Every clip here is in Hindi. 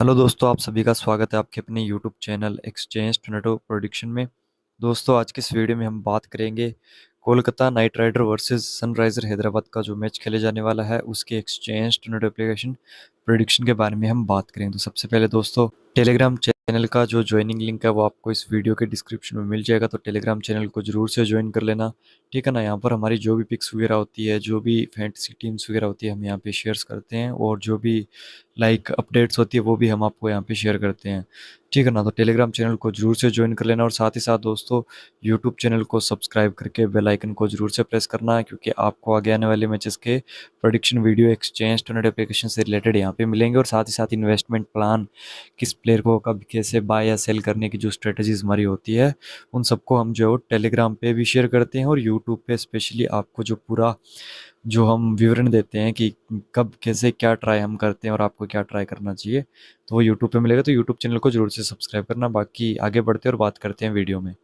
हेलो दोस्तों, आप सभी का स्वागत है आपके अपने YouTube channel exchange Toronto prediction में। दोस्तों, आज के इस वीडियो में हम बात करेंगे Kolkata Knight Rider versus Sunriser Hyderabad का जो मैच खेले जाने वाला है उसके एक्सचेंज टोरेंटो एप्लीकेशन प्रोडिक्शन के बारे में हम बात करेंगे। तो सबसे पहले दोस्तों, टेलीग्राम चैनल का जो ज्वाइनिंग लिंक है वो आपको इस वीडियो के डिस्क्रिप्शन में मिल जाएगा, तो टेलीग्राम चैनल को जरूर से ज्वाइन कर लेना। ठीक है ना। यहाँ पर हमारी जो भी पिक्स वगैरह होती है, जो भी फैंटेसी टीम्स वगैरह होती है, हम यहाँ पे शेयर्स करते हैं, और जो भी अपडेट्स होती है वो भी हम आपको यहाँ पे शेयर करते हैं। ठीक है ना। तो टेलीग्राम चैनल को जरूर से ज्वाइन कर लेना, और साथ ही साथ दोस्तों यूट्यूब चैनल को सब्सक्राइब करके बेल आइकन को जरूर से प्रेस करना है, क्योंकि आपको आगे आने वाले मैचेस के prediction video exchange Torrent application से रिलेटेड यहाँ पे मिलेंगे, और साथ ही साथ इन्वेस्टमेंट प्लान, किस प्लेयर को कब कैसे बाय या सेल करने की जो स्ट्रेटजीज हमारी होती है उन सबको हम जो है टेलीग्राम पे भी शेयर करते हैं, और यूट्यूब पे स्पेशली आपको जो पूरा जो हम विवरण देते हैं कि कब कैसे क्या ट्राई हम करते हैं और आपको क्या ट्राई करना चाहिए, तो वो यूट्यूब पे मिलेगा। तो यूट्यूब चैनल को जरूर से सब्सक्राइब करना। बाकी आगे बढ़ते हैं और बात करते हैं वीडियो में।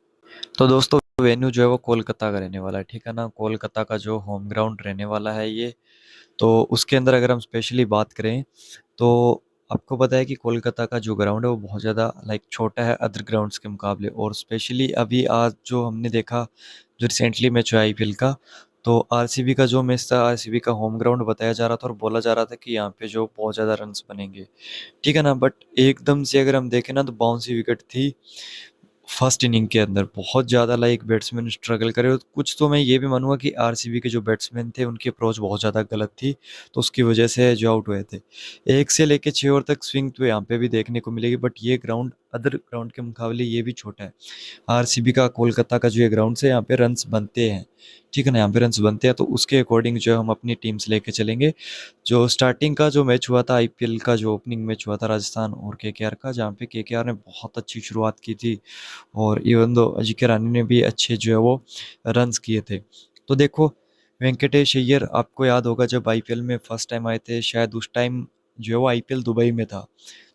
तो दोस्तों, वेन्यू जो है वो कोलकाता का रहने वाला है। ठीक है ना। कोलकाता का जो होम ग्राउंड रहने वाला है ये, तो उसके अंदर अगर हम स्पेशली बात करें तो आपको पता है कि कोलकाता का जो ग्राउंड है वो बहुत ज़्यादा छोटा है अदर ग्राउंड्स के मुकाबले, और स्पेशली अभी आज जो हमने देखा, जो रिसेंटली मैच हुआ आईपीएल का, तो आरसीबी का जो मैच था, आरसीबी का होम ग्राउंड बताया जा रहा था और बोला जा रहा था कि यहाँ पे जो बहुत ज़्यादा रन्स बनेंगे। ठीक है ना। बट एकदम से अगर हम देखें ना तो बाउंसी विकेट थी फर्स्ट इनिंग के अंदर, बहुत ज़्यादा बैट्समैन स्ट्रगल करे, और कुछ तो मैं ये भी मानूंगा कि आरसीबी के जो बैट्समैन थे उनकी अप्रोच बहुत ज़्यादा गलत थी, तो उसकी वजह से जो आउट हुए थे। 1 से लेके 6 ओवर तक स्विंग तो यहाँ पे भी देखने को मिलेगी, बट ये ग्राउंड अदर ग्राउंड के मुकाबले ये भी छोटा है। आरसीबी का कोलकाता का जो ये ग्राउंड से यहाँ पे रन्स बनते हैं। ठीक है ना। यहाँ पे रन्स बनते हैं, तो उसके अकॉर्डिंग जो है हम अपनी टीम्स लेके चलेंगे। जो स्टार्टिंग का जो मैच हुआ था आईपीएल का, जो ओपनिंग मैच हुआ था राजस्थान और केकेआर का, जहाँ पे केकेआर ने बहुत अच्छी शुरुआत की थी, और इवन दो अजिंक्य रहाणे ने भी अच्छे जो है वो रन्स किए थे। तो देखो, वेंकटेश अय्यर आपको याद होगा जब आईपीएल में फर्स्ट टाइम आए थे, शायद उस टाइम जो है वो आईपीएल दुबई में था,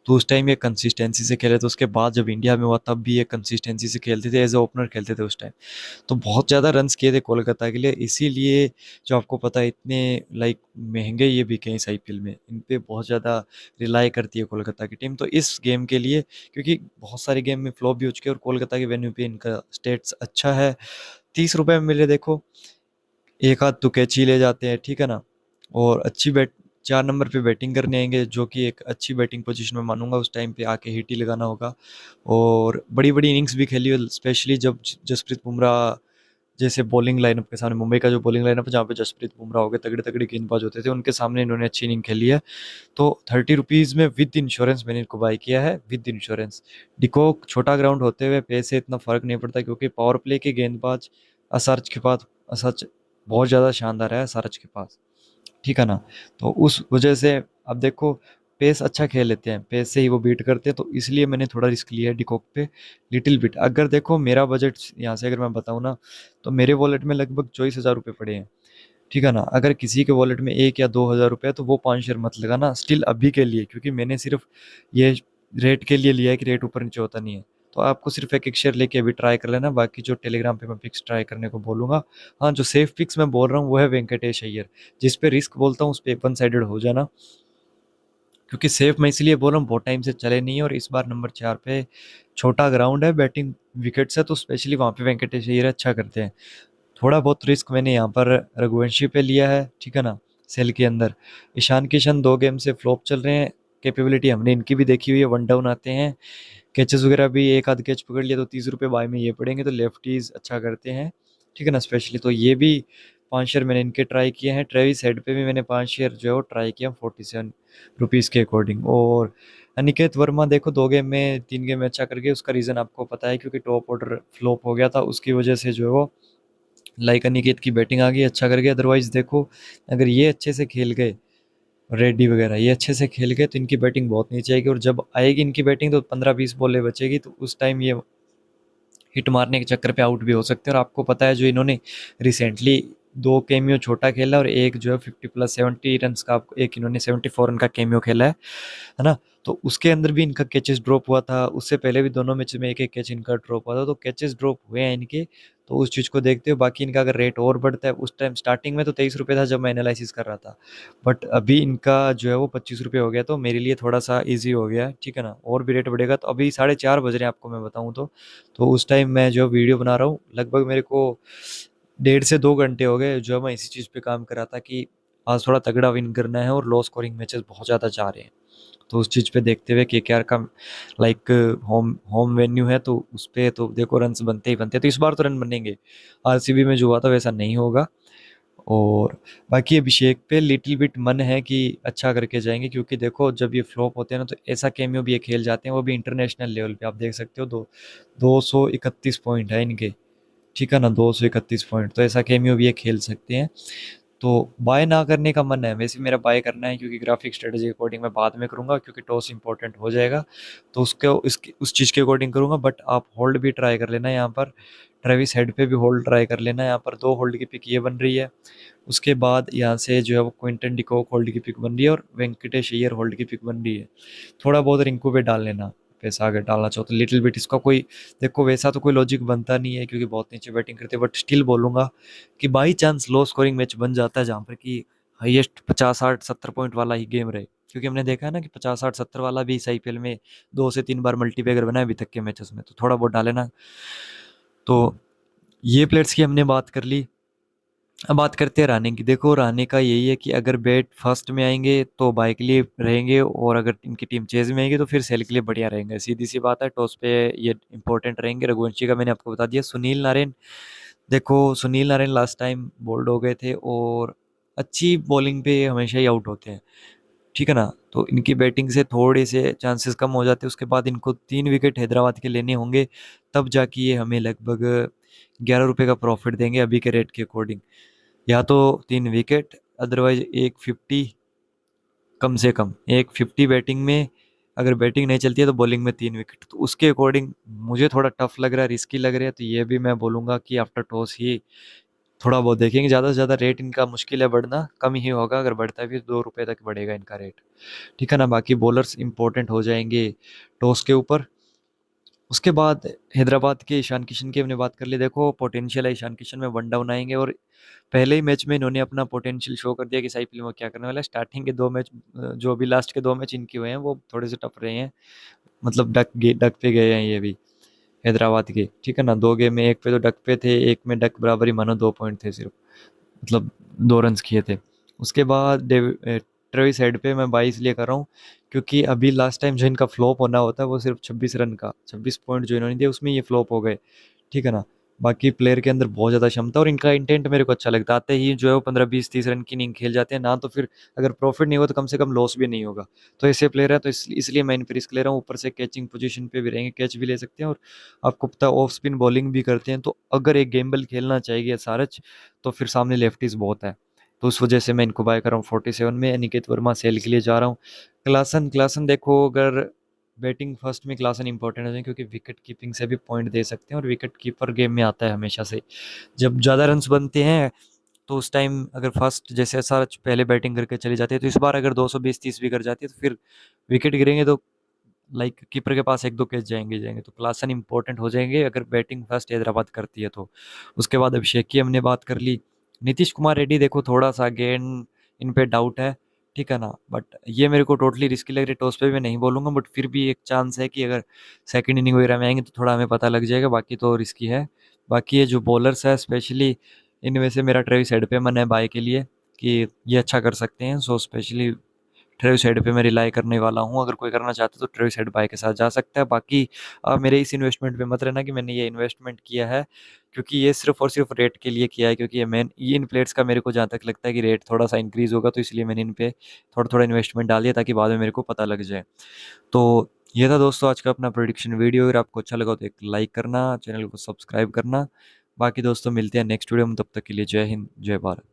तो उस टाइम ये कंसिस्टेंसी से खेले थे। उसके बाद जब इंडिया में हुआ तब भी ये कंसिस्टेंसी से खेलते थे, एज ए ओपनर खेलते थे उस टाइम। तो बहुत ज़्यादा रन्स किए थे कोलकाता के लिए, इसीलिए जो आपको पता है इतने महंगे ये बिके हैं इस आईपीएल में, इन पे बहुत ज़्यादा रिलाई करती है कोलकाता की टीम। तो इस गेम के लिए, क्योंकि बहुत सारे गेम में फ्लॉप भी हो चुके हैं और कोलकाता के वेन्यू पे इनका स्टेट्स अच्छा है, 30 रुपये में मिले देखो, एक आध तो कैच ही ले जाते हैं। ठीक है ना। और अच्छी बैट 4 नंबर पे बैटिंग करने आएंगे, जो कि एक अच्छी बैटिंग पोजीशन में मानूंगा, उस टाइम पे आके हिट ही लगाना होगा। और बड़ी बड़ी इनिंग्स भी खेली है, स्पेशली जब जसप्रीत बुमराह जैसे बॉलिंग लाइनअप के सामने, मुंबई का जो बॉलिंग लाइनअप है जहाँ पे जसप्रीत बुमराह हो गए, तगड़े तगड़े गेंदबाज होते थे, उनके सामने इन्होंने अच्छी इनिंग खेली है। तो 30 रुपीज़ में विद इंश्योरेंस मैंने इनको बाय किया है, विद इंश्योरेंस। डिकॉक छोटा ग्राउंड होते हुए पैसे इतना फर्क नहीं पड़ता, क्योंकि पावर प्ले के गेंदबाज असरज के पास, असरज बहुत ज़्यादा शानदार है असरज के पास। ठीक है ना। तो उस वजह से अब देखो, पेस अच्छा खेल लेते हैं, पेस से ही वो बीट करते हैं, तो इसलिए मैंने थोड़ा रिस्क लिया है डिकॉक पे, लिटिल बिट। अगर देखो मेरा बजट यहाँ से अगर मैं बताऊँ ना, तो मेरे वॉलेट में लगभग 24,000 रुपये पड़े हैं। ठीक है ना। अगर किसी के वॉलेट में 1 या 2 हज़ार रुपये है तो वो 5 शेयर मत लगाना स्टिल अभी के लिए, क्योंकि मैंने सिर्फ ये रेट के लिए लिया है कि रेट ऊपर नीचे होता नहीं है। तो आपको सिर्फ एक एक शेयर लेके अभी ट्राई कर लेना, बाकी जो टेलीग्राम पे मैं पिक्स ट्राई करने को बोलूँगा। हाँ, जो सेफ पिक्स मैं बोल रहा हूँ वो है वेंकटेश अय्यर, जिस पे रिस्क बोलता हूँ उस पे वन साइडेड हो जाना, क्योंकि सेफ मैं इसलिए बोल रहा हूँ, बहुत टाइम से चले नहीं है, और इस बार नंबर 4 पे छोटा ग्राउंड है, बैटिंग विकेट्स है, तो स्पेशली वहाँ पे वेंकटेश अय्यर अच्छा करते हैं। थोड़ा बहुत रिस्क मैंने यहाँ पर रघुवंशी पे लिया है। ठीक है ना। सेल के अंदर ईशान किशन 2 गेम से फ्लॉप चल रहे हैं, कैपेबिलिटी हमने इनकी भी देखी हुई है, वन डाउन आते हैं, कैचेस वगैरह भी एक आध कैच पकड़ लिया तो 30 रुपये बाय में ये पड़ेंगे, तो लेफ्टीज अच्छा करते हैं। ठीक है ना। स्पेशली तो ये भी 5 शेयर मैंने इनके ट्राई किए हैं। ट्रेविस हेड पे भी मैंने 5 शेयर जो है वो ट्राई किया 47 रुपीज़ के अकॉर्डिंग। और अनिकेत वर्मा देखो, 2 गेम में 3 गेम में अच्छा कर गए, उसका रीज़न आपको पता है, क्योंकि टॉप ऑर्डर फ्लॉप हो गया था, उसकी वजह से जो है वो अनिकेत की बैटिंग आ गई, अच्छा कर गया। अदरवाइज देखो, अगर ये अच्छे से खेल गए, रेड्डी वगैरह ये अच्छे से खेल गए, तो इनकी बैटिंग बहुत नीचे आएगी, और जब आएगी इनकी बैटिंग तो 15-20 बॉलें बचेगी, तो उस टाइम ये हिट मारने के चक्कर पे आउट भी हो सकते हैं। और आपको पता है जो इन्होंने रिसेंटली 2 कैमियो छोटा खेला, और एक जो है 50 प्लस 70 रन का, एक इन्होंने 74 रन का कैमियो खेला है ना। तो उसके अंदर भी इनका कैचेस ड्रॉप हुआ था, उससे पहले भी दोनों मैच में एक एक कैच इनका ड्रॉप हुआ था, तो कैचेस ड्रॉप हुए हैं इनके। तो उस चीज़ को देखते हुए बाकी इनका अगर रेट और बढ़ता है, उस टाइम स्टार्टिंग में तो 23 रुपये था जब मैं एनालिसिस कर रहा था, बट अभी इनका जो है वो 25 रुपये हो गया, तो मेरे लिए थोड़ा सा ईजी हो गया है, ठीक है ना। और भी रेट बढ़ेगा, तो अभी 4:30 बज रहे हैं आपको मैं बताऊँ तो उस टाइम मैं जो वीडियो बना रहा हूँ लगभग मेरे को 1.5 से 2 घंटे हो गए, जो मैं इसी चीज़ पे काम कर रहा था कि आज थोड़ा तगड़ा विन करना है और लो स्कोरिंग मैचेस बहुत ज़्यादा जा रहे हैं। तो उस चीज़ पे देखते हुए केकेआर का लाइक होम होम वेन्यू है, तो उस पे तो देखो रन्स बनते ही बनते हैं, तो इस बार तो रन बनेंगे। आरसीबी में जो हुआ था वैसा नहीं होगा। और बाकी अभिषेक पे लिटिल बिट मन है कि अच्छा करके जाएंगे, क्योंकि देखो जब ये फ्लॉप होते हैं ना तो ऐसा कैमियो भी ये खेल जाते हैं, वो भी इंटरनेशनल लेवल पे आप देख सकते हो। 231 पॉइंट है इनके, ठीक है ना, 231 पॉइंट, तो ऐसा कैमियो भी ये खेल सकते हैं। तो बाय ना करने का मन है, वैसे मेरा बाय करना है, क्योंकि ग्राफिक स्ट्रेटजी के अकॉर्डिंग मैं बाद में करूंगा, क्योंकि टॉस इंपॉर्टेंट हो जाएगा, तो उसके उस चीज़ के अकॉर्डिंग करूंगा। बट आप होल्ड भी ट्राई कर लेना यहाँ पर, ट्रेविस हेड पे भी होल्ड ट्राई कर लेना। यहाँ पर 2 होल्ड की पिक ये बन रही है, उसके बाद यहाँ से जो है वो क्विंटन डिकॉक होल्ड की पिक बन रही है, और वेंकटेश अय्यर होल्ड की पिक बन रही है। थोड़ा बहुत रिंकू पे डाल लेना, पैसा अगर डालना चाहो तो लिटिल बिट। इसका कोई देखो वैसा तो कोई लॉजिक बनता नहीं है, क्योंकि बहुत नीचे बैटिंग करते हैं, बट स्टिल बोलूंगा कि by chance low scoring match बन जाता है जहाँ पर कि हाईएस्ट 50 60 70 पॉइंट वाला ही गेम रहे, क्योंकि हमने देखा है ना कि 50 60 70 वाला भी इस आईपीएल में 2 से 3 बार मल्टीपैगर बना है अभी तक के मैचेस में, तो थोड़ा बहुत डाले ना। तो ये प्लेयर्स की हमने बात कर ली। अब बात करते हैं राणे की। देखो राणे का यही है कि अगर बैट फर्स्ट में आएंगे तो बाय के लिए रहेंगे, और अगर इनकी टीम चेज में आएगी तो फिर सेल के लिए बढ़िया रहेंगे, सीधी सी बात है। टॉस पे ये इंपॉर्टेंट रहेंगे। रघुवंशी का मैंने आपको बता दिया। सुनील नारायण, देखो Sunil Narayan last time bowled हो गए थे, और अच्छी बॉलिंग पे हमेशा ही आउट होते हैं, ठीक है ना। तो इनकी बैटिंग से थोड़े से चांसेस कम हो जाते हैं, उसके बाद इनको 3 विकेट हैदराबाद के लेने होंगे, तब जाके ये हमें लगभग 11 रुपये का प्रॉफिट देंगे अभी के रेट के अकॉर्डिंग। या तो 3 विकेट, अदरवाइज 150, कम से कम 150 बैटिंग में। अगर बैटिंग नहीं चलती है तो बॉलिंग में 3 विकेट, तो उसके अकॉर्डिंग मुझे थोड़ा टफ लग रहा है, रिस्की लग रहा है, तो ये भी मैं बोलूँगा कि आफ्टर टॉस ही थोड़ा बहुत देखेंगे। ज़्यादा से ज़्यादा रेट इनका मुश्किल है बढ़ना, कम ही होगा, अगर बढ़ता है भी 2 रुपये तक बढ़ेगा इनका रेट, ठीक है ना। बाकी बॉलर्स इंपॉर्टेंट हो जाएंगे टॉस के ऊपर। उसके बाद हैदराबाद के ईशान किशन की हमने बात कर ली। देखो पोटेंशियल है ईशान किशन में, 1 डाउन आएंगे, और पहले ही मैच में इन्होंने अपना पोटेंशियल शो कर दिया कि इस आईपीएल में क्या करने वाला है। स्टार्टिंग के 2 मैच, जो अभी लास्ट के 2 मैच इनके हुए हैं वो थोड़े से टफ रहे हैं, मतलब डक पे गए हैं ये भी हैदराबाद के, ठीक है ना। 2 गेम में, एक पे तो डक पे थे, एक में डक बराबरी मानो 2 पॉइंट थे सिर्फ, मतलब 2 रन्स किए थे। उसके बाद ट्रेविस हेड पे मैं 22 लिए कर रहा हूँ, क्योंकि अभी लास्ट टाइम जो इनका फ्लॉप होना होता है वो सिर्फ 26 रन का, 26 पॉइंट जो इन्होंने दिए उसमें ये फ्लॉप हो गए, ठीक है ना। बाकी प्लेयर के अंदर बहुत ज़्यादा क्षमता, और इनका इंटेंट मेरे को अच्छा लगता है। आते ही जो है वो 15 20 30 रन की इनिंग खेल जाते हैं ना, तो फिर अगर प्रॉफिट नहीं हुआ तो कम से कम लॉस भी नहीं होगा। तो ऐसे प्लेयर है, तो इसलिए मैं इन पर रिस्क ले रहा हूँ। ऊपर से कैचिंग पोजीशन पे भी रहेंगे, कैच भी ले सकते हैं, और आपको पता है ऑफ स्पिन बॉलिंग भी करते हैं, तो अगर एक गेमबल खेलना चाहिए सारच, तो फिर सामने लेफ्टीज बहुत है। तो उस वजह से मैं इनको बाय कर रहा हूँ 47 में। अनिकेत वर्मा सेल के लिए जा रहा हूँ। क्लासन क्लासन देखो, अगर बैटिंग फर्स्ट में क्लासन इंपॉर्टेंट है, क्योंकि विकेट कीपिंग से भी पॉइंट दे सकते हैं, और विकेट कीपर गेम में आता है हमेशा से। जब ज़्यादा रन्स बनते हैं तो उस टाइम अगर फर्स्ट जैसे ऐसा पहले बैटिंग करके चली जाती है, तो इस बार अगर 220 30 भी कर जाती है तो फिर विकेट गिरेंगे, तो लाइक कीपर के पास 1 2 कैच जाएंगे, तो क्लासन इंपॉर्टेंट हो जाएंगे अगर बैटिंग फर्स्ट हैदराबाद करती है तो। उसके बाद अभिषेक की हमने बात कर ली। नीतीश कुमार रेड्डी, देखो थोड़ा सा अगेन इन पे डाउट है, ठीक है ना, बट ये मेरे को टोटली रिस्की लग रही है। टॉस पे भी नहीं बोलूंगा, बट फिर भी एक चांस है कि अगर सेकंड इनिंग वगैरह में आएंगे तो थोड़ा हमें पता लग जाएगा, बाकी तो रिस्की है। बाकी ये जो बॉलर्स है स्पेशली, इनमें से मेरा ट्रेविस हेड पे मन है बाय के लिए, कि ये अच्छा कर सकते हैं। सो स्पेशली ट्रेविस हेड पे मैं रिलाई करने वाला हूँ। अगर कोई करना चाहता है तो ट्रेविस हेड बाय के साथ जा सकता है। बाकी मेरे इस इन्वेस्टमेंट पे मत रहना कि मैंने ये इन्वेस्टमेंट किया है, क्योंकि ये सिर्फ और सिर्फ रेट के लिए किया है, क्योंकि ये इन प्लेयर्स का मेरे को जहाँ तक लगता है कि रेट थोड़ा सा इंक्रीज होगा, तो इसलिए मैंने इन पे थोड़ा थोड़ा इन्वेस्टमेंट डाल दिया, ताकि बाद में मेरे को पता लग जाए। तो ये था दोस्तों आज का अपना प्रोडिक्शन वीडियो। अगर आपको अच्छा लगा तो एक लाइक करना, चैनल को सब्सक्राइब करना। बाकी दोस्तों मिलते हैं नेक्स्ट वीडियो में, तब तक के लिए जय हिंद जय भारत।